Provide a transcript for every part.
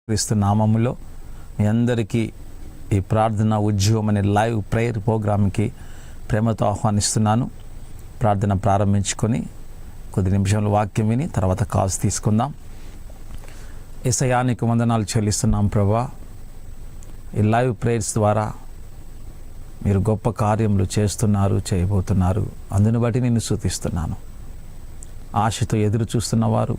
క్రీస్తు నామములో మీ అందరికీ ఈ ప్రార్థన ఉద్యోగం అనే లైవ్ ప్రేయర్ ప్రోగ్రామ్కి ప్రేమతో ఆహ్వానిస్తున్నాను. ప్రార్థన ప్రారంభించుకొని కొద్ది నిమిషాలు వాక్యం విని తర్వాత కాల్స్ తీసుకుందాం. యేసయ్యా నీకు వందనాలు చెల్లిస్తున్నాం ప్రభువా. ఈ లైవ్ ప్రేయర్స్ ద్వారా మీరు గొప్ప కార్యములు చేస్తున్నారు, చేయబోతున్నారు. అందుని బట్టి నిన్ను స్తుతిస్తున్నాను. ఆశతో ఎదురు చూస్తున్నవారు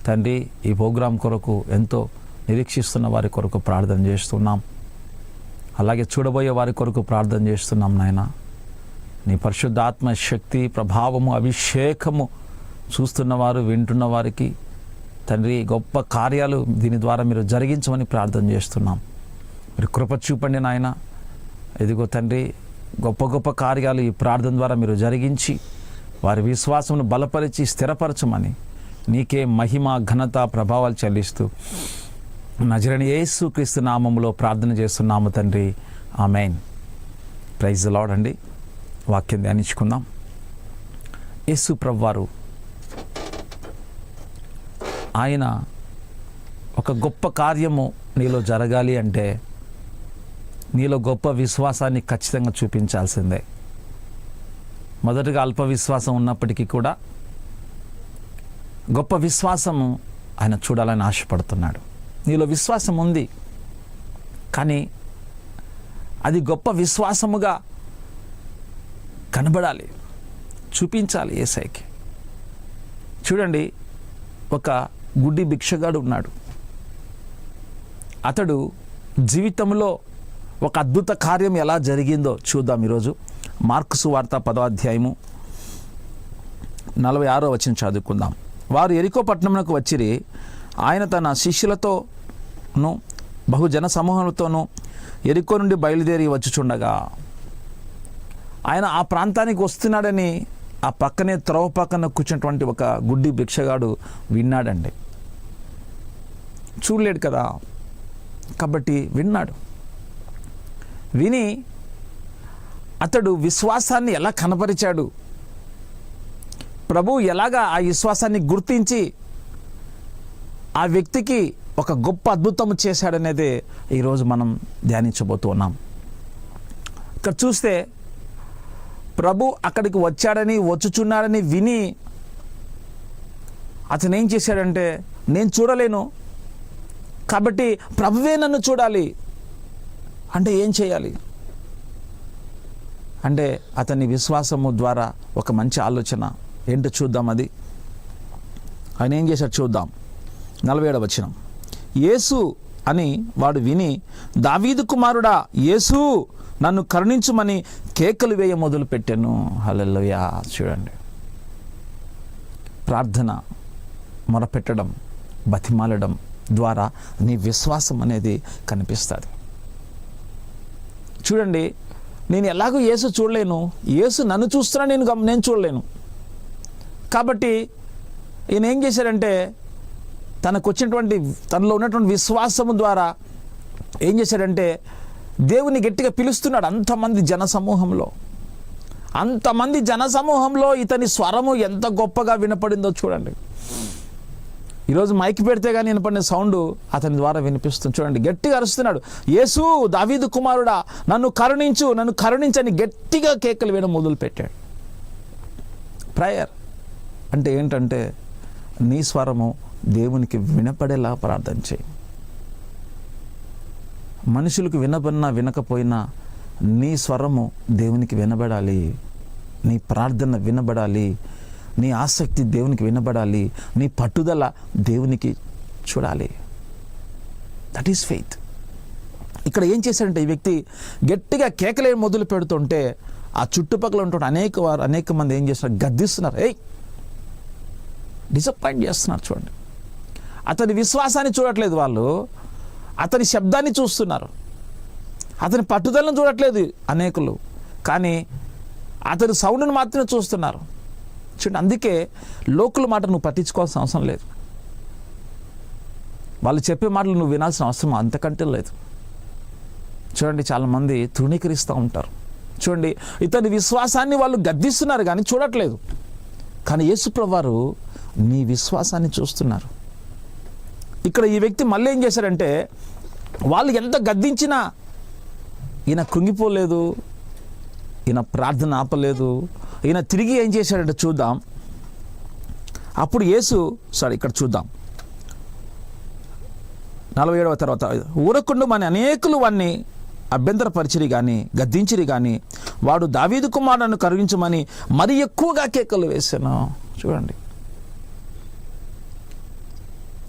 తండ్రి, ఈ ప్రోగ్రాం కొరకు ఎంతో నిరీక్షిస్తున్న వారి కొరకు ప్రార్థన చేస్తున్నాం. అలాగే చూడబోయే వారి కొరకు ప్రార్థన చేస్తున్నాం. నాయన నీ పరిశుద్ధాత్మ శక్తి, ప్రభావము, అభిషేకము చూస్తున్నవారు, వింటున్న వారికి తండ్రి గొప్ప కార్యాలు దీని ద్వారా మీరు జరిగించమని ప్రార్థన చేస్తున్నాం. మీరు కృప చూపండి నాయన. ఇదిగో తండ్రి, గొప్ప గొప్ప కార్యాలు ఈ ప్రార్థన ద్వారా మీరు జరిగించి వారి విశ్వాసమును బలపరిచి స్థిరపరచమని నీకే మహిమ, ఘనత, ప్రభావాలు చెల్లిస్తూ నజరేయుడైన యేసు క్రీస్తు నామములో ప్రార్థన చేస్తున్నాము తండ్రి. ఆమేన్. ప్రైజ్ ది లార్డ్ అండి. వాక్యం ధ్యానించుకుందాం. యేసు ప్రభువారు ఆయన ఒక గొప్ప కార్యము నీలో జరగాలి అంటే నీలో గొప్ప విశ్వాసాన్ని ఖచ్చితంగా చూపించాల్సిందే. మొదటగా అల్ప విశ్వాసం ఉన్నప్పటికీ కూడా గొప్ప విశ్వాసము ఆయన చూడాలని ఆశపడుతున్నాడు. నీలో విశ్వాసం ఉంది, కానీ అది గొప్ప విశ్వాసముగా కనబడాలి, చూపించాలి యేసయ్యకి. చూడండి, ఒక గుడ్డి భిక్షగాడు ఉన్నాడు. అతడు జీవితంలో ఒక అద్భుత కార్యం ఎలా జరిగిందో చూద్దాం ఈరోజు. మార్కు సువార్త 10వ అధ్యాయము 46వ వచనం చదువుకుందాం. వారు యెరికో పట్టణమునకు వచ్చిరి. ఆయన తన శిష్యులతోనూ బహుజన సమూహంతోనూ యెరికో నుండి బయలుదేరి వచ్చుచుండగా, ఆయన ఆ ప్రాంతానికి వస్తున్నాడని ఆ పక్కనే త్రోవ పక్కన కూర్చున్నటువంటి ఒక గుడ్డి భిక్షగాడు విన్నాడండి. చూడలేడు కదా, కాబట్టి విన్నాడు. విని అతడు విశ్వాసాన్ని ఎలా కనపరిచాడు, ప్రభు ఎలాగా ఆ విశ్వాసాన్ని గుర్తించి ఆ వ్యక్తికి ఒక గొప్ప అద్భుతం చేశాడనేదే ఈరోజు మనం ధ్యానించబోతున్నాం. ఇక్కడ చూస్తే ప్రభు అక్కడికి వచ్చాడని, వచ్చుచున్నాడని విని అతను ఏం చేశాడంటే, నేను చూడలేను కాబట్టి ప్రభువే నన్ను చూడాలి అంటే ఏం చేయాలి అంటే, అతని విశ్వాసము ద్వారా ఒక మంచి ఆలోచన ఏంటో చూద్దాం. అది ఆయన ఏం చేశాడు చూద్దాం. 47వ వచనం. యేసు అని వాడు విని, దావీదు కుమారుడా యేసు నన్ను కరుణించుమని కేకలు వేయ మొదలుపెట్టాను. హల్లెలూయా. చూడండి, ప్రార్థన, మొరపెట్టడం, బతిమాలడం ద్వారా నీ విశ్వాసం అనేది కనిపిస్తుంది. చూడండి, నేను ఎలాగో యేసు చూడలేను, యేసు నన్ను చూస్తున్నా, నేను చూడలేను. కాబట్టి ఈయన ఏం చేశాడంటే, తనలో ఉన్నటువంటి విశ్వాసము ద్వారా ఏం చేశాడంటే, దేవుని గట్టిగా పిలుస్తున్నాడు. అంతమంది జనసమూహంలో ఇతని స్వరము ఎంత గొప్పగా వినపడిందో చూడండి. ఈరోజు మైక్ పెడితే కానీ వినపడిన సౌండ్ అతని ద్వారా వినిపిస్తుంది. చూడండి, గట్టిగా అరుస్తున్నాడు, యేసు దావీదు కుమారుడా నన్ను కరుణించని గట్టిగా కేకలు వేయడం మొదలుపెట్టాడు. ప్రేయర్ అంటే ఏంటంటే, నీ స్వరము దేవునికి వినపడేలా ప్రార్థన చేయి. మనుషులకు వినబడినా వినకపోయినా నీ స్వరము దేవునికి వినబడాలి, నీ ప్రార్థన వినబడాలి, నీ ఆసక్తి దేవునికి వినబడాలి, నీ పట్టుదల దేవునికి చూడాలి. That is faith. ఇక్కడ ఏం చేశాడంటే, ఈ వ్యక్తి గట్టిగా కేకలే మొదలు పెడుతుంటే ఆ చుట్టుపక్కల ఉంటున్న అనేక మంది ఏం చేస్తున్నారు, గద్దిస్తున్నారు, డిసప్పాయింట్ చేస్తున్నారు. చూడండి, అతని విశ్వాసాన్ని చూడట్లేదు వాళ్ళు, అతని శబ్దాన్ని చూస్తున్నారు, అతని పట్టుదలను చూడట్లేదు అనేకులు, కానీ అతని సౌండ్ని మాత్రమే చూస్తున్నారు. చూడండి, అందుకే లోకుల మాట నువ్వు పట్టించుకోవాల్సిన అవసరం లేదు. వాళ్ళు చెప్పే మాటలు నువ్వు వినాల్సిన అవసరం అంతకంటే లేదు. చూడండి, చాలామంది తృణీకరిస్తూ ఉంటారు. చూడండి, ఇతని విశ్వాసాన్ని వాళ్ళు గద్దిస్తున్నారు కానీ చూడట్లేదు. కానీ యేసు ప్రభువారు నీ విశ్వాసాన్ని చూస్తున్నారు. ఇక్కడ ఈ వ్యక్తి మళ్ళీ ఏం చేశారంటే, వాళ్ళు ఎంత గద్దించినా ఈయన కృంగిపోలేదు, ఈయన ప్రార్థన ఆపలేదు. ఈయన తిరిగి ఏం చేశాడంటే చూద్దాం. అప్పుడు యేసు ఇక్కడ చూద్దాం 47వ తర్వాత, ఊరకుండు మన అనేకులు వాడిని అభ్యంతరపరిచిరి కానీ గద్దించిరి కానీ వాడు దావీదు కుమారులను కరుణించమని మరి ఎక్కువగా కేకలు వేశాను. చూడండి,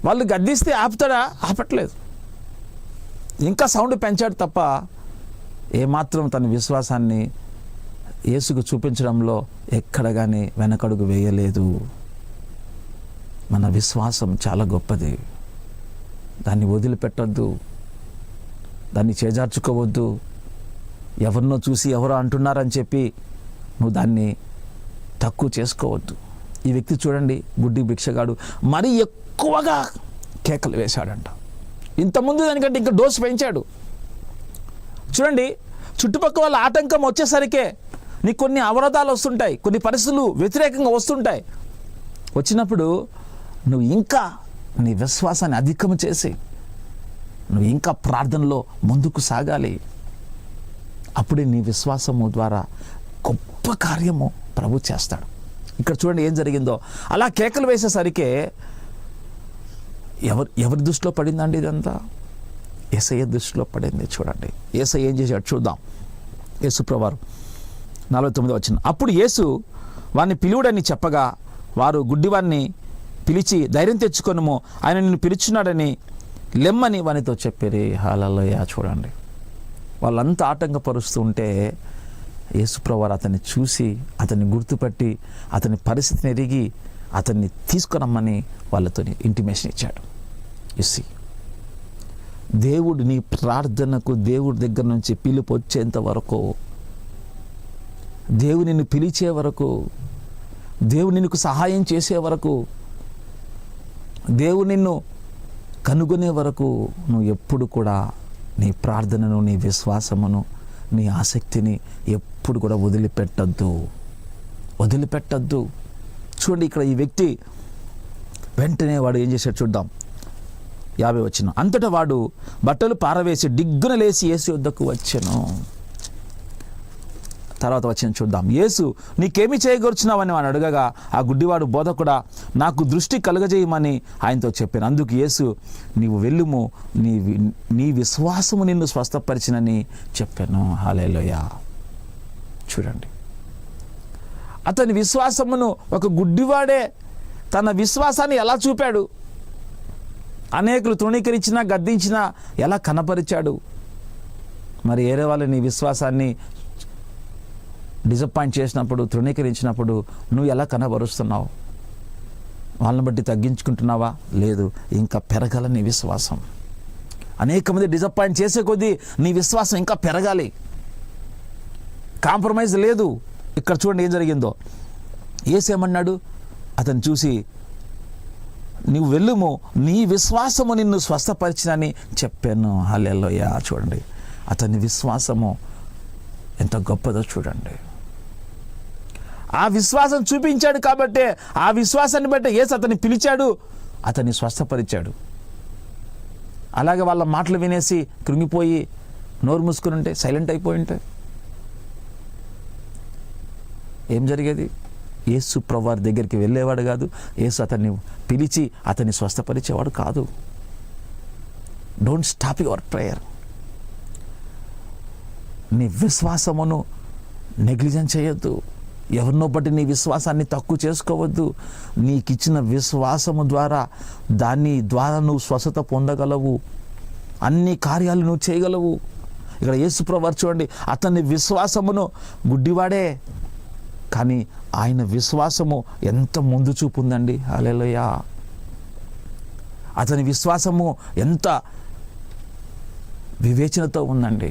వాళ్ళు గద్దిస్తే ఆపుతాడా? ఆపట్లేదు. ఇంకా సౌండ్ పెంచాడు తప్ప ఏమాత్రం తన విశ్వాసాన్ని యేసుకు చూపించడంలో ఎక్కడ కానీ వెనకడుగు వేయలేదు. మన విశ్వాసం చాలా గొప్పది. దాన్ని వదిలిపెట్టొద్దు, దాన్ని చేజార్చుకోవద్దు. ఎవరినో చూసి ఎవరో అంటున్నారని చెప్పి నువ్వు దాన్ని తక్కువ చేసుకోవద్దు. ఈ వ్యక్తి చూడండి, గుడ్డి భిక్షగాడు మరీ ఎక్కువగా కేకలు వేశాడంట. ఇంతకుముందు దానికంటే ఇంకా డోసు పెంచాడు. చూడండి, చుట్టుపక్కల వాళ్ళ ఆటంకం వచ్చేసరికే నీకు కొన్ని అవరోధాలు వస్తుంటాయి, కొన్ని పరిస్థితులు వ్యతిరేకంగా వస్తుంటాయి. వచ్చినప్పుడు నువ్వు ఇంకా నీ విశ్వాసాన్ని అధికం చేసి నువ్వు ఇంకా ప్రార్థనలో ముందుకు సాగాలి. అప్పుడే నీ విశ్వాసము ద్వారా గొప్ప కార్యము ప్రభు చేస్తాడు. ఇక్కడ చూడండి ఏం జరిగిందో. అలా కేకలు వేసేసరికే ఎవరి దృష్టిలో పడిందండి ఇదంతా? యేసయ్య దృష్టిలో పడింది. చూడండి యేసయ్య ఏం చేశాడు చూద్దాం. యేసు ప్రభువారు 49వ వచనం, అప్పుడు యేసు వారిని పిలువుడని చెప్పగా వారు గుడ్డివారిని పిలిచి ధైర్యం తెచ్చుకొనుము, ఆయన నిన్ను పిలుచున్నాడని లెమ్మని వానితో చెప్పిరి. హల్లెలూయా. చూడండి, వాళ్ళంతా ఆటంకపరుస్తూ ఉంటే యేసు ప్రభువారు అతన్ని చూసి అతన్ని గుర్తుపట్టి అతని పరిస్థితిని ఎరిగి అతన్ని తీసుకురమ్మని వాళ్ళతో ఇంటిమేషన్ ఇచ్చాడు. ఇసి దేవుడు నీ ప్రార్థనకు దేవుడి దగ్గర నుంచి పిలుపు వచ్చేంత వరకు, దేవుడు నిన్ను పిలిచే వరకు, దేవుడు నిన్ను సహాయం చేసే వరకు, దేవుడు నిన్ను కనుగొనే వరకు నువ్వు ఎప్పుడు కూడా నీ ప్రార్థనను, నీ విశ్వాసమును, నీ ఆసక్తిని ఎప్పుడు కూడా వదిలిపెట్టద్దు. చూడండి, ఇక్కడ ఈ వ్యక్తి వెంటనే వాడు ఏం చేశాడు చూద్దాం. 50 వచనం, అంతటా వాడు బట్టలు పారవేసి డిగ్గున లేచి యేసు యొద్దకు వచ్చెను. తర్వాత వచ్చిన చూద్దాం. యేసు నీకేమి చేయగొరుచున్నావని వాడు అడగగా ఆ గుడ్డివాడు, బోధకుడా నాకు దృష్టి కలుగజేయమని ఆయనతో చెప్పాను. అందుకు యేసు, నీవు వెళ్ళుము, నీ విశ్వాసము నిన్ను స్వస్థపరిచినని చెప్పాను. హల్లెలూయా. చూడండి, అతని విశ్వాసమును ఒక గుడ్డివాడే తన విశ్వాసాన్ని ఎలా చూపాడు, అనేకులు తృణీకరించినా గద్దించినా ఎలా కనపరిచాడు. మరి ఏరే వాళ్ళు నీ విశ్వాసాన్ని డిసప్పాయింట్ చేసినప్పుడు, తృణీకరించినప్పుడు నువ్వు ఎలా కనబరుస్తున్నావు? వాళ్ళని బట్టి తగ్గించుకుంటున్నావా? లేదు, ఇంకా పెరగాల నీ విశ్వాసం. అనేక మంది డిసప్పాయింట్ చేసే కొద్దీ నీ విశ్వాసం ఇంకా పెరగాలి. కాంప్రమైజ్ లేదు. ఇక్కడ చూడండి ఏం జరిగిందో. యేసేమన్నాడు? అతను చూసి, నువ్వు వెళ్ళుము, నీ విశ్వాసము నిన్ను స్వస్థపరిచినని చెప్పాను. హల్లెలూయా. చూడండి, అతని విశ్వాసము ఎంత గొప్పదో చూడండి. ఆ విశ్వాసం చూపించాడు కాబట్టే, ఆ విశ్వాసాన్ని బట్టి యేసు అతన్ని పిలిచాడు, అతన్ని స్వస్థపరిచాడు. అలాగే వాళ్ళ మాటలు వినేసి కృంగిపోయి నోరు మూసుకుని ఉంటే, సైలెంట్ అయిపోయి ఉంటే ఏం జరిగేది? యేసు ప్రభువారి దగ్గరికి వెళ్ళేవాడు కాదు. యేసు అతన్ని పిలిచి అతన్ని స్వస్థపరిచేవాడు కాదు. Don't stop your prayer. నీ విశ్వాసమును నెగ్లిజెన్స్ చేయొద్దు. ఎవరినో బట్టి నీ విశ్వాసాన్ని తక్కువ చేసుకోవద్దు. నీకు ఇచ్చిన విశ్వాసము ద్వారా దాని ద్వారా నువ్వు స్వస్థత పొందగలవు, అన్ని కార్యాలు నువ్వు చేయగలవు. ఇక్కడ యేసు ప్రభువారు చూడండి, అతని విశ్వాసమును గుడ్డివాడే, కానీ ఆయన విశ్వాసము ఎంత ముందు చూపు ఉందండి. హల్లెలూయా. అతని విశ్వాసము ఎంత వివేచనతో ఉందండి.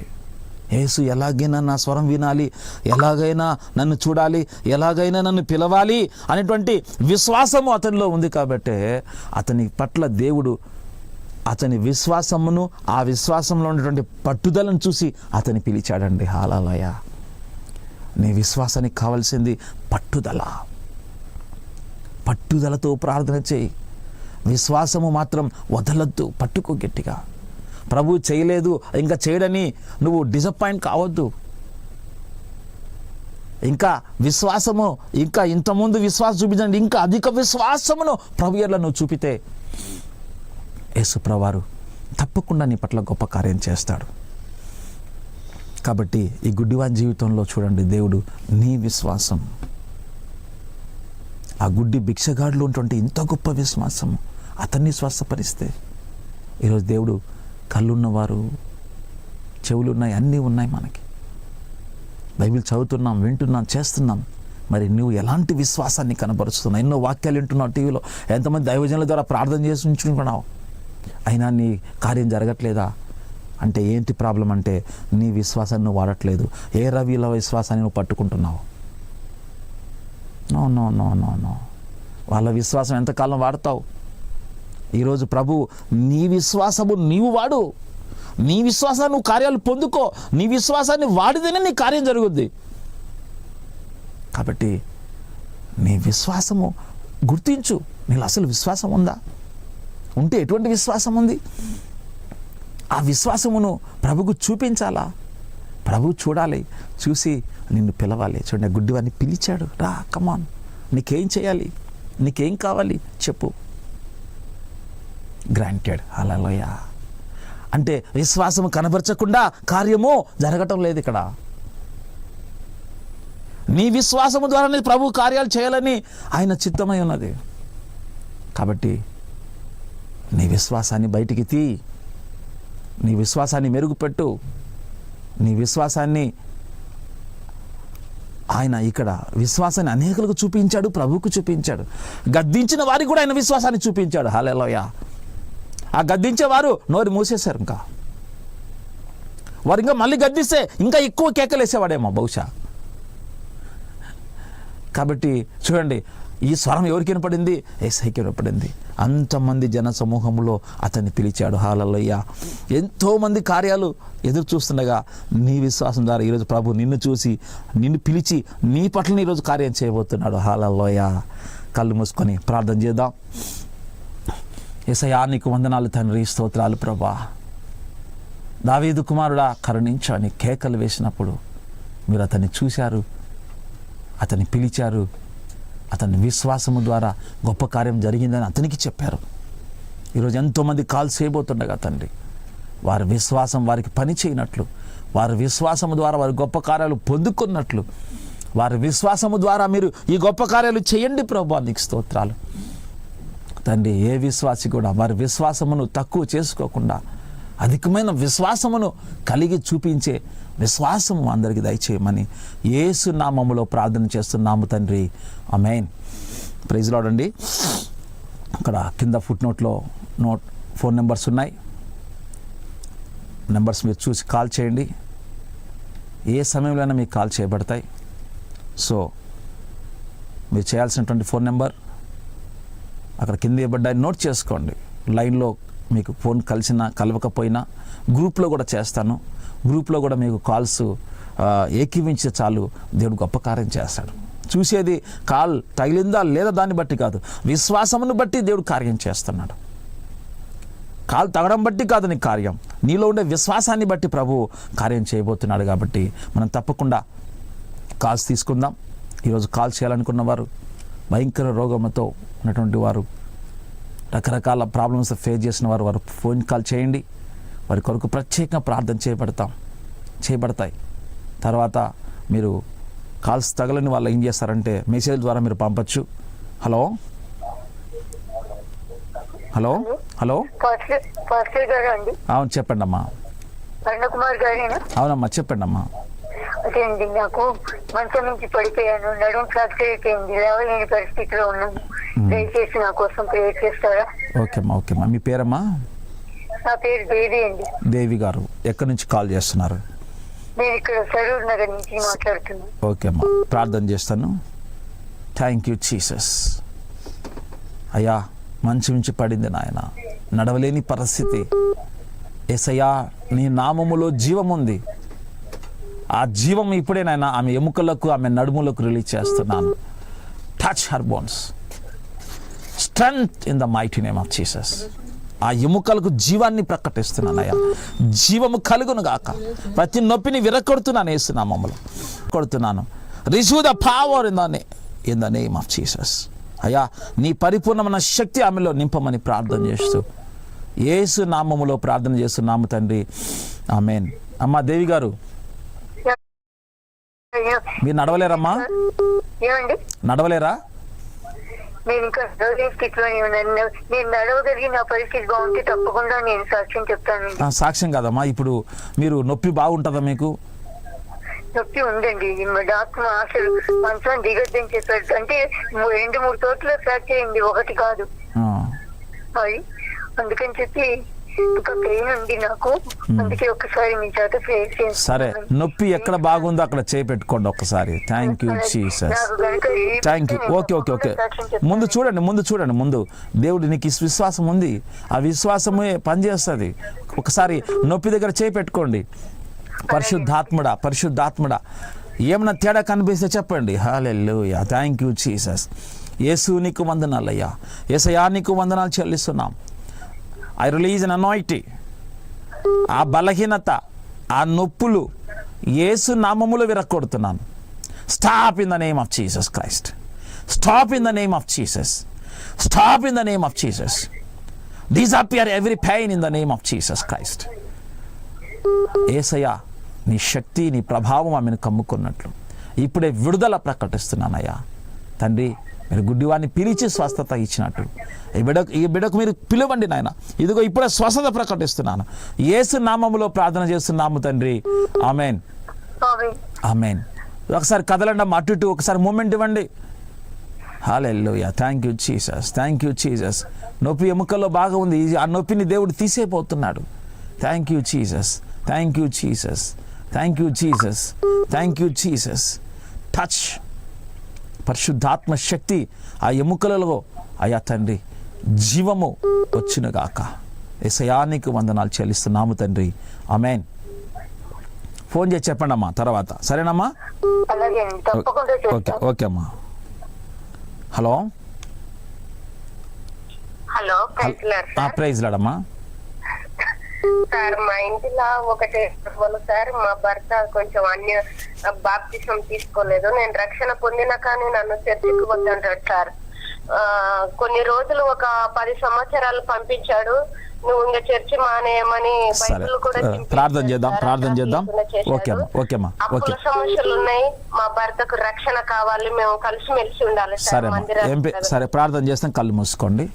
యేసు ఎలాగైనా నా స్వరం వినాలి, ఎలాగైనా నన్ను చూడాలి, ఎలాగైనా నన్ను పిలవాలి అనేటువంటి విశ్వాసము అతనిలో ఉంది. కాబట్టే అతని పట్ల దేవుడు అతని విశ్వాసమును, ఆ విశ్వాసంలో ఉన్నటువంటి పట్టుదలను చూసి అతని పిలిచాడండి. హల్లెలూయా. నీ విశ్వాసానికి కావాల్సింది పట్టుదలతో ప్రార్థన చేయి. విశ్వాసము మాత్రం వదలొద్దు, పట్టుకో గట్టిగా. ప్రభు చేయలేదు ఇంకా చేయడని నువ్వు డిసప్పాయింట్ కావద్దు. ఇంకా విశ్వాసము, ఇంకా ఇంతకుముందు విశ్వాసం చూపించండి, ఇంకా అధిక విశ్వాసమును ప్రభు ఎడల నువ్వు చూపితే యేసు ప్రభువారు తప్పకుండా నీ పట్ల గొప్ప కార్యం చేస్తాడు. కాబట్టి ఈ గుడ్డివాని జీవితంలో చూడండి, దేవుడు నీ విశ్వాసం, ఆ గుడ్డి భిక్షగాడులో ఉన్నటువంటి ఇంత గొప్ప విశ్వాసం అతన్ని స్వస్థపరిస్తే, ఈరోజు దేవుడు కళ్ళున్నవారు, చెవులున్నాయి, అన్నీ ఉన్నాయి మనకి. బైబిల్ చదువుతున్నాం, వింటున్నాం, చేస్తున్నాం. మరి నువ్వు ఎలాంటి విశ్వాసాన్ని కనబరుస్తున్నావు? ఎన్నో వాక్యాలు వింటున్నావు టీవీలో, ఎంతమంది దైవజనుల ద్వారా ప్రార్థన చేసి ఉంచుకున్నావు, అయినా నీ కార్యం జరగట్లేదా? అంటే ఏంటి ప్రాబ్లం అంటే నీ విశ్వాసాన్ని నువ్వు వాడట్లేదు. ఏ రవిల విశ్వాసాన్ని నువ్వు పట్టుకుంటున్నావు? No no no no no వాళ్ళ విశ్వాసం ఎంతకాలం వాడతావు? ఈరోజు ప్రభు నీ విశ్వాసము నీవు వాడు, నీ విశ్వాసాన్ని నువ్వు కార్యాలు పొందుకో, నీ విశ్వాసాన్ని వాడితేనే నీ కార్యం జరుగుద్ది. కాబట్టి నీ విశ్వాసము గుర్తించు. నీలో అసలు విశ్వాసం ఉందా? ఉంటే ఎటువంటి విశ్వాసం ఉంది? ఆ విశ్వాసమును ప్రభుకు చూపించాలా? ప్రభు చూడాలి, చూసి నిన్ను పిలవాలి. చూడండి, గుడ్డివాడిని పిలిచాడు, రా కమాన్, నీకేం చేయాలి, నీకేం కావాలి చెప్పు. గ్రాంటెడ్. హల్లెలూయా. అంటే విశ్వాసము కనబరచకుండా కార్యము జరగటం లేదు ఇక్కడ. నీ విశ్వాసము ద్వారానే ప్రభు కార్యాలు చేయాలని ఆయన చిత్తమై ఉన్నది. కాబట్టి నీ విశ్వాసాన్ని బయటికి తీ, నీ విశ్వాసాన్ని మెరుగుపెట్టు. నీ విశ్వాసాన్ని ఆయన ఇక్కడ విశ్వాసాన్ని అనేకులకు చూపించాడు, ప్రభువుకు చూపించాడు. గద్దించిన వారికి కూడా ఆయన విశ్వాసాన్ని చూపించాడు. హల్లెలూయా. ఆ గద్దించేవారు నోరు మూసేశారు. ఇంకా వారు ఇంకా మళ్ళీ గద్దిస్తే ఇంకా ఎక్కువ కేకలేసేవాడేమో బహుశా. కాబట్టి చూడండి, ఈ స్వరం ఎవరికి వినపడింది? యేసయ్యకి వినపడింది. అంతమంది జన సమూహంలో అతన్ని పిలిచాడు. హల్లెలూయా. ఎంతోమంది కార్యాలు ఎదురు చూస్తుండగా నీ విశ్వాసం ద్వారా ఈరోజు ప్రభు నిన్ను చూసి, నిన్ను పిలిచి, నీ పట్ల ఈరోజు కార్యం చేయబోతున్నాడు. హల్లెలూయా. కళ్ళు మూసుకొని ప్రార్థన చేద్దాం. యేసయ్యా, నీకు వందనాలు తండ్రి, స్తోత్రాలు ప్రభా. దావీదు కుమారుడా కరుణించు అని కేకలు వేసినప్పుడు మీరు అతన్ని చూశారు, అతన్ని పిలిచారు, అతని విశ్వాసము ద్వారా గొప్ప కార్యం జరిగిందని అతనికి చెప్పారు. ఈరోజు ఎంతోమంది కాల్ చేయబోతుండగా తండ్రి, వారి విశ్వాసం వారికి పని చేయనట్లు, వారి విశ్వాసము ద్వారా వారి గొప్ప కార్యాలు పొందుకున్నట్లు, వారి విశ్వాసము ద్వారా మీరు ఈ గొప్ప కార్యాలు చేయండి ప్రభువా. నీకు స్తోత్రాలు తండ్రి. ఏ విశ్వాసి కూడా వారి విశ్వాసమును తక్కువ చేసుకోకుండా అధికమైన విశ్వాసమును కలిగి చూపించే విశ్వాసము అందరికీ దయచేయమని యేసు నామములో ప్రార్థన చేస్తున్నాము తండ్రి. ఆమేన్. ప్రైజ్ లార్డ్ అండి. అక్కడ కింద ఫుట్ నోట్లో ఫోన్ నెంబర్స్ ఉన్నాయి. నెంబర్స్ మీరు చూసి కాల్ చేయండి. ఏ సమయంలోనైనా మీకు కాల్ చేయబడతాయి. సో మీరు చేయాల్సినటువంటి ఫోన్ నెంబర్ అక్కడ కింద ఇవ్వబడ్డాయి, నోట్ చేసుకోండి. లైన్లో మీకు ఫోన్ కలిసినా కలవకపోయినా గ్రూప్లో కూడా చేస్తాను. గ్రూప్లో కూడా మీకు కాల్స్ ఏకీవించే చాలు, దేవుడు గొప్ప కార్యం చేస్తాడు. చూసేది కాల్ తగిలిందా లేదా దాన్ని బట్టి కాదు, విశ్వాసమును బట్టి దేవుడు కార్యం చేస్తున్నాడు. కాలు తగడం బట్టి కాదు నీ కార్యం, నీలో ఉండే విశ్వాసాన్ని బట్టి ప్రభు కార్యం చేయబోతున్నాడు. కాబట్టి మనం తప్పకుండా కాల్స్ తీసుకుందాం. ఈరోజు కాల్ చేయాలనుకున్న వారు, భయంకర రోగంతో ఉన్నటువంటి వారు, రకరకాల ప్రాబ్లమ్స్ ఫేస్ చేసిన వారు, వారు ఫోన్ కాల్ చేయండి. వారి కొరకు ప్రత్యేకంగా ప్రార్థన చేయబడతాయి. తర్వాత మీరు కాల్స్ తగలని వాళ్ళు ఏం చేస్తారంటే మెసేజ్ ద్వారా మీరు పంపచ్చు. హలో హలో హలో అవును చెప్పండి అమ్మా. అవునమ్మా చెప్పండి అమ్మా. అదే అండి, నాకు మంచం నుంచి పడిపోయాను, నడుము ఫ్రాక్చర్ అయిపోయింది, లేవలేని పరిస్థితిలో ఉన్నాను. దయచేసి నా కోసం ప్రేయర్ చేస్తారా? ఓకేమ్మా. మీ పేరమ్మా? నా పేరు దేవి అండి. దేవి గారు ఎక్కడి నుంచి కాల్ చేస్తున్నారు? నేను ఇక్కడ సరూర్ నగర్ నుంచి మాట్లాడుతున్నాను. ఓకేమ్మా, ప్రార్థన చేస్తాను. Thank you Jesus. అయ్యా, మంచం నుంచి పడింది నాయన, నడవలేని పరిస్థితి. యేసయ్యా, నీ నామములో జీవం ఉంది. ఆ జీవం ఇప్పుడే నాయన ఆమె ఎముకలకు, ఆమె నడుములకు రిలీజ్ చేస్తున్నాను. Touch her bones, strength in the mighty name of Jesus. ఆ ఎముకలకు జీవాన్ని ప్రకటిస్తున్నానయ్యా, జీవము కలుగును గాక. ప్రతి నొప్పిని విరగొడుతున్నాను యేసునామములో కొడుతున్నాను. Receive the power in the name of Jesus. అయ్యా, నీ పరిపూర్ణమైన శక్తి ఆమెలో నింపమని ప్రార్థన చేస్తూ యేసు నామములో ప్రార్థన చేస్తున్నాము తండ్రి, ఆమేన్. అమ్మా దేవి గారు, మీరు నడవలేరమ్మా? ఏమండి, నడవలేరా? నేను ఇంకా నడవలేని స్థితిలోనే ఉన్నాను. నేను నడవగలిగి నా పరిస్థితి బాగుంటే తప్పకుండా నేను సాక్ష్యం చెప్తాను. సాక్ష్యం కాదమ్మా, ఇప్పుడు మీరు నొప్పి బాగుంటుందా మీకు? నొప్పి ఉందండి. డాక్టర్ అసలు మంచం దిగద్దని చెప్పాడు. అంటే 2-3 చోట్ల ఫ్రాక్చర్ అయింది, ఒకటి కాదు. అది అందుకని చెప్పి ఇంకా పెయిన్ ఉంది నాకు. అందుకే ఒకసారి మీ చేత ప్రేయర్ చేస్తాను. సరే, నొప్పి ఎక్కడ బాగుందో అక్కడ చేయి పెట్టుకోండి ఒకసారి. Thank you Jesus, thank you. Okay. ముందు చూడండి. ముందు దేవుడు నీకు విశ్వాసం ఉంది, ఆ విశ్వాసమే పనిచేస్తుంది. ఒకసారి నొప్పి దగ్గర చేయి పెట్టుకోండి. పరిశుద్ధాత్ముడా ఏమన్నా తేడా కనిపిస్తే చెప్పండి. Hallelujah, thank you Jesus. యేసు నీకు వందనాలయ్యా, యేసయ్యా నీకు వందనాలు చెల్లిస్తున్నాం. I release an anointing. ఆ బలహీనత, ఆ నొప్పులు యేసు నామములో విరగొడుతున్నాను. Stop in the name of Jesus Christ. Stop in the name of Jesus. Stop in the name of Jesus. Disappear every pain in the name of Jesus Christ. యేసయ్యా, నీ శక్తి, నీ ప్రభావం ఆమెను కమ్ముకున్నట్లు ఇప్పుడే విడుదల ప్రకటిస్తున్నానయ్యా తండ్రి. మీరు గుడ్డివాడిని పిలిచి స్వస్థత ఇచ్చినట్టు ఈ బిడ్డకు మీరు పిలవండి నాయన. ఇదిగో ఇప్పుడే స్వస్థత ప్రకటిస్తున్నాను. యేసు నామములో ప్రార్థన చేస్తున్నాము తండ్రి, ఆమేన్, ఆమేన్. ఒకసారి కదలండి అమ్మ, అటు ఇటు ఒకసారి మూమెంట్ ఇవ్వండి. Hallelujah, thank you Jesus, thank you Jesus. నొప్పి ఎముకల్లో బాగా ఉంది, ఆ నొప్పిని దేవుడు తీసేపోతున్నాడు. Thank you Jesus, thank you Jesus, thank you Jesus, thank you Jesus. Touch పరిశుద్ధాత్మ శక్తి ఆ ఎముకలలో అయా తండ్రి జీవము వచ్చునుగాక. యేసయ్యా నీకు వందనాలు చెల్లిస్తున్నాము తండ్రి, ఆమేన్. ఫోన్ చేసి చెప్పండి అమ్మా తర్వాత, సరేనమ్మా? ఓకే అమ్మా. Hello, praise లాడమ్మా. సార్, మా ఇంటిలో ఒకటి సార్, మా భర్త కొంచెం బాప్తిసం తీసుకోలేదు. నేను రక్షణ పొందిన కానీ నన్ను చర్చికి వద్దంటాడు సార్. కొన్ని రోజులు ఒక 10 సంవత్సరాలు పంపించాడు. నువ్వు ఇంకా చర్చి మానేయమని బైబిల్ కూడా ప్రార్థన చేద్దాం. అప్పుల సమస్యలు ఉన్నాయి. మా భర్తకు రక్షణ కావాలి, మేము కలిసిమెలిసి ఉండాలి సార్. సరే, ప్రార్థన చేస్తాం. కళ్ళు మూసుకోండి.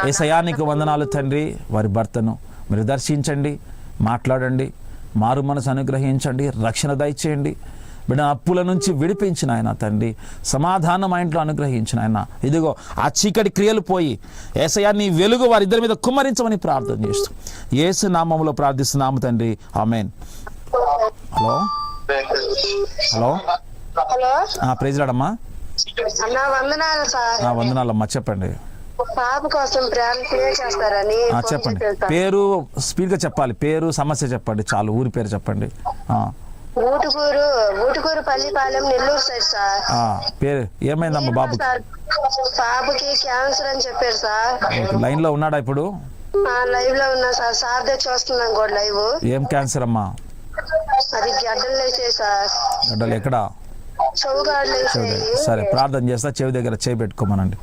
యేసయ్యా నీకు వందనాలు తండ్రి. వారి భర్తను మీరు దర్శించండి, మాట్లాడండి, మారు మనసు అనుగ్రహించండి, రక్షణ దయచేయండి. బిడ్డ అప్పుల నుంచి విడిపించిన ఆయన తండ్రి, సమాధానం మా ఇంట్లో అనుగ్రహించిన ఆయన. ఇదిగో ఆ చీకటి క్రియలు పోయి యేసయ్యా నీ వెలుగు వారిద్దరి మీద కుమ్మరించమని ప్రార్థన చేస్తూ యేసు నామములో ప్రార్థిస్తున్నాము తండ్రి, ఆమేన్. హలో, ప్రైజ్ లార్డ్ అమ్మా. వందనాలమ్మా, చెప్పండి. పాప కోసం ప్రేర్ చేస్తారని చెప్పండి. పేరు స్పీడ్ గా చెప్పాలి, పేరు సమస్య చెప్పండి చాలు, ఊరి పేరు చెప్పండి. Utukuru Pallipalem, Nellore side sir. పేరు ఏమైందమ్మా బాబు? బాబుకి క్యాన్సర్ అని చెప్పారు సార్. లైన్ లో ఉన్నాడా ఇప్పుడు? లైవ్ లో ఉన్నా సార్. సార్ దగ్గర చూస్తున్నాం కూడా లైవ్. ఏం క్యాన్సర్ అమ్మా? అది గడ్డలు లేచే సార్. గడ్డలు ఎక్కడ? సరే, ప్రార్థన చేస్తా. చెవి దగ్గర చేయి పెట్టుకోమనండి.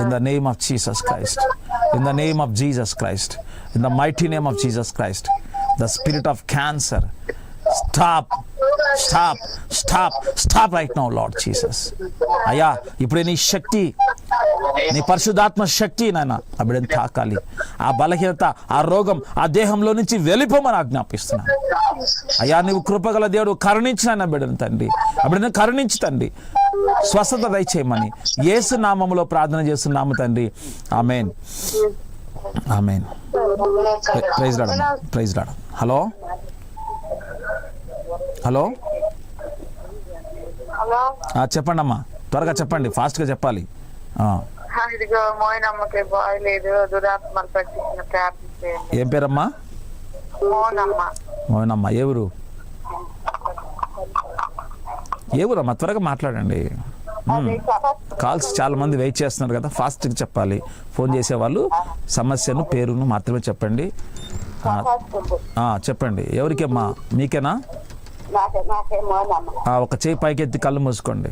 In the name of Jesus Christ, in the name of Jesus Christ, in the mighty name of Jesus Christ, the spirit of cancer stop right now Lord Jesus. అయ్యా, ఇప్పుడే నీ శక్తి, నీ పరిశుద్ధాత్మ శక్తి నాయన ఆ బిడ్డని తాకాలి. ఆ బలహీనత, ఆ రోగం ఆ దేహంలో నుంచి వెళ్ళిపోమని ఆజ్ఞాపిస్తున్నా. అయ్యా, నీవు కృపగల దేవుడు, కరుణించిన బిడ్డను తండ్రి, ఆ బిడ్డను కరుణించి తండ్రి స్వస్థత దయచేయమని యేసు నామములో ప్రార్థన చేస్తున్నాము తండ్రి, amen, amen. Praise Lord, praise Lord. Hello, చెప్పండి అమ్మా, త్వరగా చెప్పండి, ఫాస్ట్ గా చెప్పాలి. ఇదిగో మోయినమ్మకి బాగలేదు, దురాత్మలు పట్టించిన ప్రార్థన. ఏం పేరమ్మా? మోయినమ్మ. ఏ ఊరమ్మా? త్వరగా మాట్లాడండి. కాల్స్ చాలా మంది వెయిట్ చేస్తున్నారు కదా, ఫాస్ట్గా చెప్పాలి. ఫోన్ చేసేవాళ్ళు సమస్యను పేరును మాత్రమే చెప్పండి. చెప్పండి. ఎవరికమ్మా? మీకేనా? ఒక చేయి పైకి ఎత్తి కళ్ళు మూసుకోండి.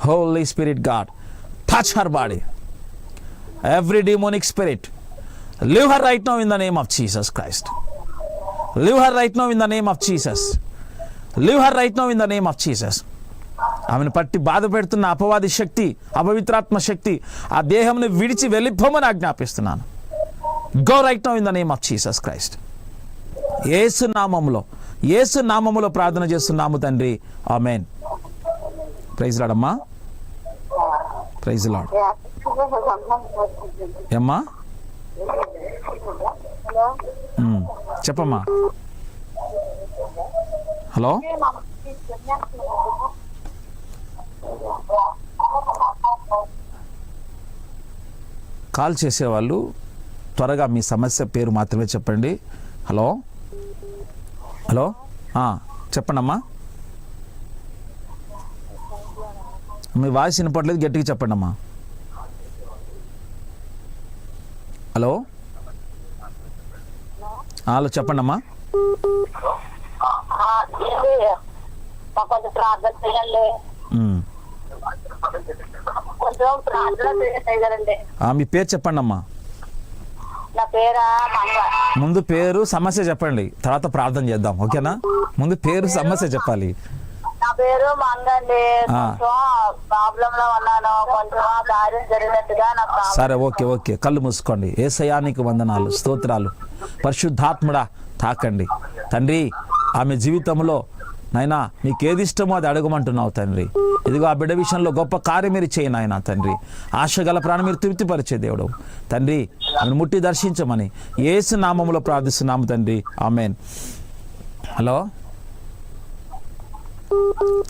Holy spirit god, touch her body, every demonic spirit, leave her right now in the name of Jesus Christ. Leave her right now in the name of Jesus. Leave her right now in the name of Jesus. ఆమెను పట్టి బాధ పెడుతున్న అపవాది శక్తి, అపవిత్రాత్మ శక్తి ఆ దేహంను విడిచి వెళ్ళిపోమని ఆజ్ఞాపిస్తున్నాను. Go right now in the name of Jesus Christ. Yesu నామములో ప్రార్థన చేస్తున్నాము తండ్రి, ఆమేన్. ప్రైజ్ లార్డ్ అమ్మా, ప్రైజ్ లార్డ్. ఏమ్మా? చెప్పమ్మా. హలో, కాల్ చేసేవాళ్ళు త్వరగా మీ సమస్య పేరు మాత్రమే చెప్పండి. హలో, హలో, చెప్పండమ్మా. మీ వాయిస్ వినపడలేదు, గట్టిగా చెప్పండి అమ్మా. హలో, హలో, చెప్పండి అమ్మా. ప్రార్థన చేయండి. మీ పేరు చెప్పండి అమ్మా. నా పేరా? ముందు పేరు సమస్య చెప్పండి, తర్వాత ప్రార్థన చేద్దాం, ఓకేనా? ముందు పేరు సమస్య చెప్పాలి. నా పేరు మంగండి. ప్రాబ్లం లో ఉన్నాను, కొంచెం కార్యం జరిగినట్టుగా నాకు. సరే, ఓకే. కళ్ళు మూసుకోండి. యేసయ్యానికి వందనాలు, స్తోత్రాలు. పరిశుద్ధాత్ముడా తాకండి తండ్రి. ఆమె జీవితంలో నాయనా మీకు ఏది ఇష్టమో అది అడగమంటున్నావు తండ్రి. ఇదిగో ఆ బిడ్డ విషయంలో గొప్ప కార్యం మీరు చేయి నాయన తండ్రి. ఆశగల ప్రాణం మీరు తృప్తిపరిచే దేవుడు తండ్రి. ఆమెను ముట్టి దర్శించమని యేసు నామములో ప్రార్థిస్తున్నాము తండ్రి, ఆమేన్. హలో,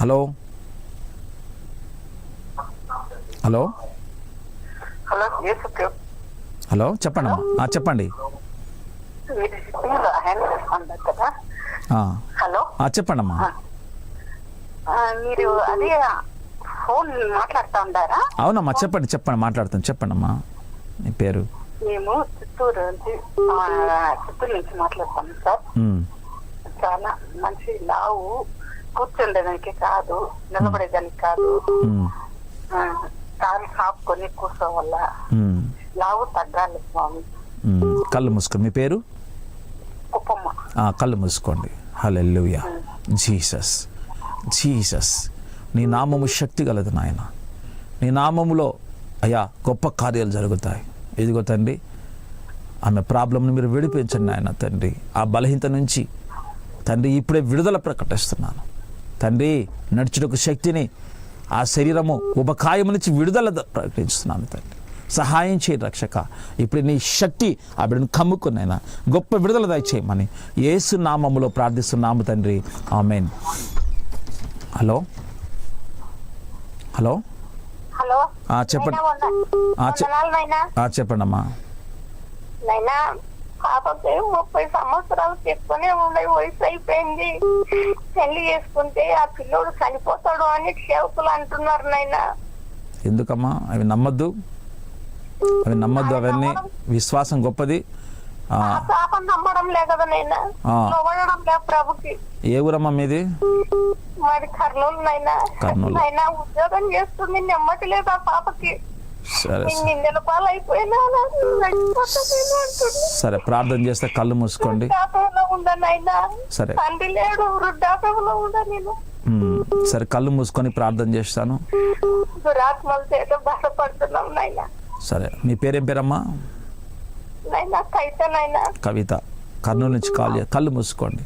హలో, హలో, హలో, చెప్పండి అమ్మా. చెప్పండి. హలో, చెప్పండి అమ్మా. మీరు అదే ఫోన్ మాట్లాడుతూ ఉంటారా? అవునమ్మా, చెప్పండి మాట్లాడుతాను. చెప్పండి అమ్మా. మీ పేరు? మేము చిత్తూరు నుంచి మాట్లాడుతాం సార్. చాలా మంచి లావు, కూర్చుండేదానికి కాదు, నిలబడేదానికి కాదు, కాలు కాపుకొని కూర్చోవల్ల లావు తగ్గాలి స్వామి. కళ్ళు మూసుకోండి. మీ పేరు? కుప్పమ్మ. కళ్ళు మూసుకోండి. హల్లెలూయా. జీసస్, జీసస్, నీ నామము శక్తి గలదు నాయన. నీ నామములో అయ్యా గొప్ప కార్యాలు జరుగుతాయి. ఇదిగో తండ్రి, ఆమె ప్రాబ్లంని మీరు విడిపించండి నాయన తండ్రి. ఆ బలహీనత నుంచి తండ్రి ఇప్పుడే విడుదల ప్రకటిస్తున్నాను తండ్రి. నడుచుటకు శక్తిని, ఆ శరీరము ఉపకాయము నుంచి విడుదల ప్రకటిస్తున్నాను తండ్రి. సహాయం చేయి రక్షక. ఇప్పుడు నీ శక్తి ఆ బిడ్డను కమ్ముకున్నైనా గొప్ప విడుదల దయచేయమని యేసు నామములో ప్రార్థిస్తున్నాము తండ్రి, ఆమేన్. హలో, హలో, హలో, చెప్పండి. చెప్పండి అమ్మా. నైనా పాపకి 30 సంవత్సరాలు చెప్పుకునే ఉండే వయసు అయిపోయింది. పెళ్లి చేసుకుంటే ఆ పిల్లోడు చనిపోతాడు అని సేవకులు అంటున్నారు నాయనా. ఎందుకమ్మా? అవి నమ్మద్దు. అవన్నీ విశ్వాసం గొప్పది. పాపం నమ్మడం లే కదా నైనా, నమ్మడం లే ప్రభుకి. ఏ ఊరమ్మా మీది? మాది కర్నూలు నైనా. నైనా ఉద్యోగం చేస్తుంది, నెమ్మట్లేదు ఆ పాపకి. సరే, ప్రార్థన చేస్తే కళ్ళు మూసుకోండి. సరే, సరే, కళ్ళు మూసుకొని ప్రార్థన చేస్తాను. సరే, మీ పేరేం పేరమ్మా? కవిత. కర్నూలు నుంచి కాల్ చేయ. కళ్ళు మూసుకోండి.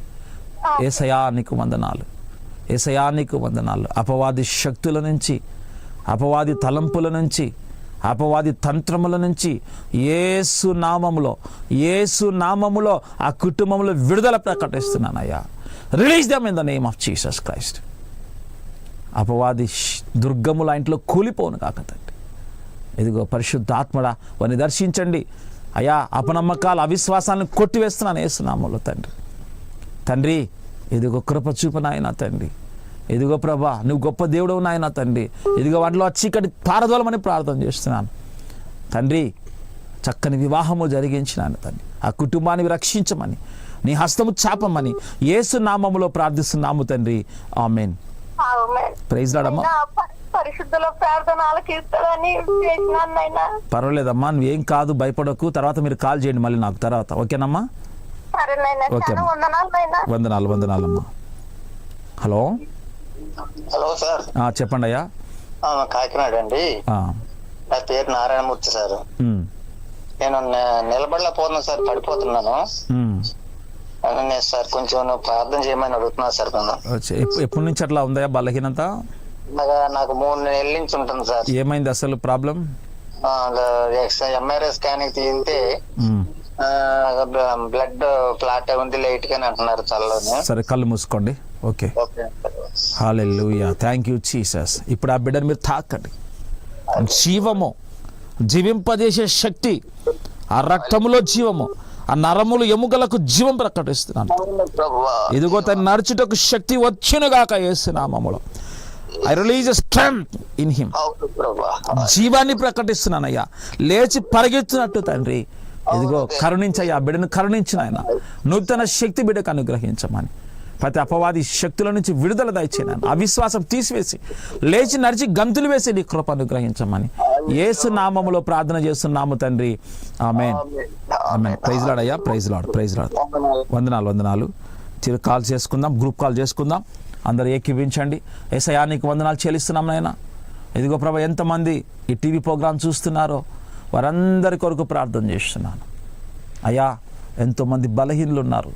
యేసయ్యా నీకు వందనాలు, యేసయ్యా నీకు వందనాలు. అపవాది శక్తుల నుంచి, అపవాది తలంపుల నుంచి, అపవాది తంత్రముల నుంచి యేసు నామములో ఆ కుటుంబంలో విడుదల ప్రకటిస్తున్నానయ్యా. Release them in the name of Jesus Christ. అపవాది దుర్గముల ఇంట్లో కూలిపోను కాక తండ్రి. ఇదిగో పరిశుద్ధాత్మడా వారిని దర్శించండి అయ్యా. అపనమ్మకాలు, అవిశ్వాసాలను కొట్టివేస్తున్నాను యేసు నామములో తండ్రి. తండ్రి ఇదిగో కృప చూపనాయన తండ్రి. ఇదిగో ప్రభా నువ్వు గొప్ప దేవుడవు నాయన తండ్రి. ఇదిగో వాటిలో చీకటి పారదోలమని ప్రార్థన చేస్తున్నాను తండ్రి. చక్కని వివాహము జరిగించినాను తండ్రి. ఆ కుటుంబాన్ని రక్షించమని, నీ హస్తము చాపమని యేసు నామములో ప్రార్థిస్తున్నాము తండ్రి. ఆమేన్. ప్రైజ్ లార్డ్ అమ్మా. పరిశుద్ధుల ప్రార్థన ఆలకిస్తాడని చేసినాను నాయనా. పర్వాలేదమ్మా, నువ్వేం కాదు, భయపడకు. తర్వాత మీరు కాల్ చేయండి మళ్ళీ నాకు తర్వాత, ఓకేనమ్మా? సరే నాయనా, చాలా వందనాలు నాయనా. వందనాలమ్మా. Hello hello sir. చెప్పండి అయ్యా. కాకినాడ అండి. నా పేరు నారాయణమూర్తి సార్. నేను నిలబడలేకపోతున్నాను సార్, పడిపోతున్నాను సార్. కొంచెం ప్రార్థన చేయమని అడుగుతున్నా సార్. ఎప్పటి నుంచి అట్లా ఉందా బలహీనత? నాకు 3 నెలల నుంచి ఉంటుంది సార్. ఏమైంది అసలు ప్రాబ్లం? ఎంఆర్ఐ స్కానింగ్ తీస్తే బ్లడ్ ఫ్లాట్ ఉంది లైట్ గానే అంటున్నారు చల్లలోనే. సరే కళ్ళు మూసుకోండి. Okay, hallelujah, thank you Jesus. ఇప్పుడు ఆ బిడ్డను మీరు తాకండి. జీవము, జీవింపజేసే శక్తి, ఆ రక్తములో జీవము, ఆ నరములు ఎముకలకు జీవం ప్రకటిస్తున్నాను. ఇదిగో తను నడుచుటకు శక్తి వచ్చునుగాక యేసు నామములో. I release a strength in him. జీవాన్ని ప్రకటిస్తున్నానయ్యా. లేచి పరిగెత్తున్నట్టు తండ్రి. ఇదిగో కరుణించయ్యా, బిడ్డను కరుణించిన ఆయన. నూతన శక్తి బిడ్డకు అనుగ్రహించమని, ప్రతి అపవాది శక్తుల నుంచి విడుదల దయచేయను. అవిశ్వాసం తీసివేసి లేచి నడిచి గంతులు వేసి నీ కృప అనుగ్రహించమని యేసు నామములో ప్రార్థన చేస్తున్నాము తండ్రి. Amen, amen. ప్రైజ్ లార్డ్ అయ్యా, ప్రైజ్ లార్డ్, ప్రైజ్ లార్డ్. వందనాలు. కాల్ చేసుకుందాం, గ్రూప్ కాల్ చేసుకుందాం. అందరూ ఏకీవించండి. యేసయ్యా నీకు వందనాలు చెల్లిస్తున్నాం నాయన. ఇదిగో ప్రభా, ఎంతమంది ఈ టీవీ ప్రోగ్రాం చూస్తున్నారో వారందరి కొరకు ప్రార్థన చేస్తున్నాను అయ్యా. ఎంతోమంది బలహీనులు ఉన్నారు,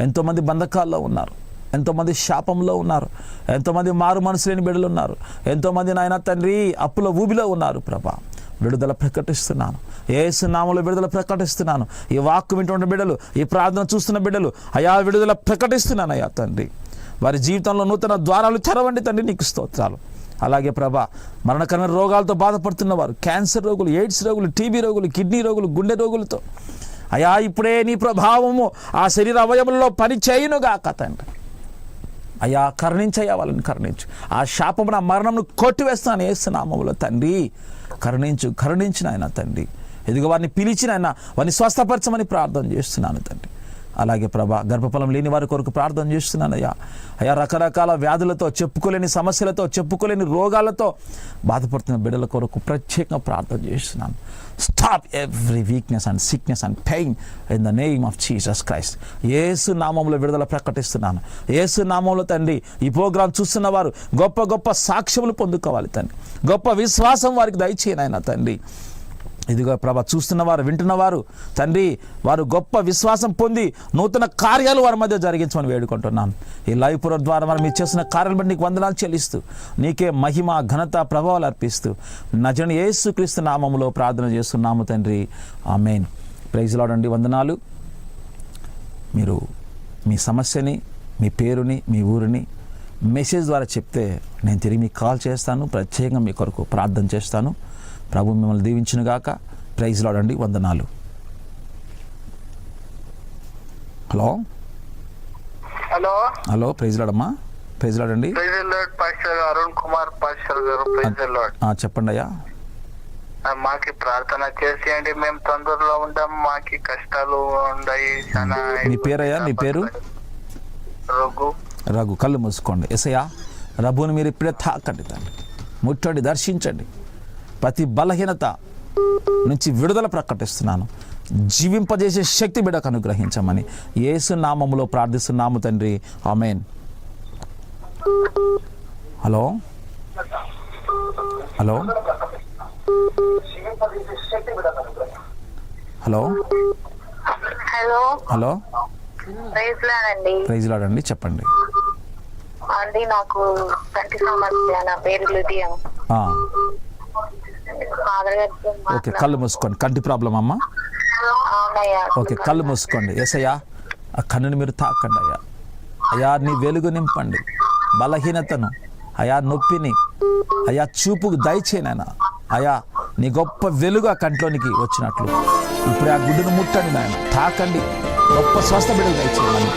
ఎంతోమంది బంధకాల్లో ఉన్నారు, ఎంతోమంది శాపంలో ఉన్నారు, ఎంతోమంది మారు మనసు లేని బిడ్డలు ఉన్నారు, ఎంతోమంది నాయన తండ్రి అప్పుల ఊబిలో ఉన్నారు. ప్రభా, విడుదల ప్రకటిస్తున్నాను, యేసు నామములో విడుదల ప్రకటిస్తున్నాను. ఈ వాక్కు వింటున్న బిడ్డలు, ఈ ప్రార్థన చూస్తున్న బిడ్డలు అయా విడుదల ప్రకటిస్తున్నాను అయ్యా తండ్రి. వారి జీవితంలో నూతన ద్వారాలు తెరవండి తండ్రి, నీకు స్తోత్రాలు. అలాగే ప్రభా, మరణకరమైన రోగాలతో బాధపడుతున్న వారు, క్యాన్సర్ రోగులు, ఎయిడ్స్ రోగులు, టీబీ రోగులు, కిడ్నీ రోగులు, గుండె రోగులతో అయా ఇప్పుడే నీ ప్రభావము ఆ శరీర అవయములలో పని చేయునుగాక తండ్రి. అయ్యా కరుణించయ్యా, వాళ్ళని కరుణించు. ఆ శాపమున మరణంను కొట్టివేస్తాను యేసు నామములో తండ్రి. కరుణించిన ఆయన తండ్రి. ఇదిగో వారిని పిలిచిన ఆయన, వారిని స్వస్థపరచమని ప్రార్థన చేస్తున్నాను తండ్రి. అలాగే ప్రభా, గర్భఫలం లేని వారి కొరకు ప్రార్థన చేస్తున్నాను అయ్యా. రకరకాల వ్యాధులతో, చెప్పుకోలేని సమస్యలతో, చెప్పుకోలేని రోగాలతో బాధపడుతున్న బిడ్డల కొరకు ప్రత్యేకంగా ప్రార్థన చేస్తున్నాను. Stop every weakness and sickness and pain in the name of Jesus Christ. Yesu నామములో విడుదల ప్రకటిస్తున్నాను. యేసు నామములో తండ్రి ఈ ప్రోగ్రాం చూస్తున్న వారు గొప్ప గొప్ప సాక్ష్యములు పొందుకోవాలి తండ్రి. గొప్ప విశ్వాసం వారికి దయచేయనైనా తండ్రి. ఇదిగో ప్రభా, చూస్తున్నవారు, వింటున్నవారు తండ్రి, వారు గొప్ప విశ్వాసం పొంది నూతన కార్యాలు వారి మధ్య జరిగించమని వేడుకుంటున్నాను. ఈ లైవ్ ప్రోగ్రాం ద్వారా మనం ఇచ్చేసిన కార్యాలు బట్టి నీకు వందనాలు చెల్లిస్తూ, నీకే మహిమ, ఘనత, ప్రభావాలు అర్పిస్తూ నజరేయుడైన యేసుక్రీస్తు నామములో ప్రార్థన చేస్తున్నాము తండ్రి. ఆమేన్. ప్రైజ్ లార్డ్ అండి. వందనాలు. మీరు మీ సమస్యని, మీ పేరుని, మీ ఊరిని మెసేజ్ ద్వారా చెప్తే నేను తిరిగి మీకు కాల్ చేస్తాను. ప్రత్యేకంగా మీ కొరకు ప్రార్థన చేస్తాను. ప్రభు మిమ్మల్ని దీవించునుగాక. ప్రైజ్ లార్డ్ అండి. వందనాలు. హలో హలో, ప్రైజ్ లార్డ్ అమ్మా. ప్రైజ్ లార్డ్ అండి. అరుణ్ కుమార్ పాస్టర్ గారు, ప్రైజ్ లార్డ్. చెప్పండి అయ్యా. మాకి ప్రార్థన చేసేయండి, మేము తొందరలో ఉంటాం, మాకి కష్టాలు ఉన్నాయి. మీ పేరయ్యా? మీ పేరు? రఘు. కళ్ళు మూసుకోండి. యేసయ్యా, రఘుని మీరు ఇప్పుడే తాకండి తండ్రి. ముట్టండి, దర్శించండి. ప్రతి బలహీనత నుంచి విడుదల ప్రకటిస్తున్నాను. జీవింపజేసే శక్తి బిడ్డకు అనుగ్రహించమని యేసు నామములో ప్రార్థిస్తున్నాము తండ్రి. ఆమేన్. Hello hello hello hello. Praise Lord అండి. చెప్పండి అండి. నాకు కంటి సమస్య, నా పేరు లుదియా. ఓకే, కళ్ళు మూసుకోండి. కంటి ప్రాబ్లం అమ్మా? ఓకే, కళ్ళు మూసుకోండి. యేసయ్యా, ఆ కన్నుని మీరు తాకండి అయ్యా. అయ్యా నీ వెలుగు నింపండి. బలహీనతను, అయా నొప్పిని, అయా చూపుకు దయచేయనైనా. అయా నీ గొప్ప వెలుగు ఆ కంట్లోనికి వచ్చినట్లు ఇప్పుడు ఆ గుడ్డును ముట్టండి నాయన. తాకండి. గొప్ప స్వస్థ బిడ్డలు దయచేయమని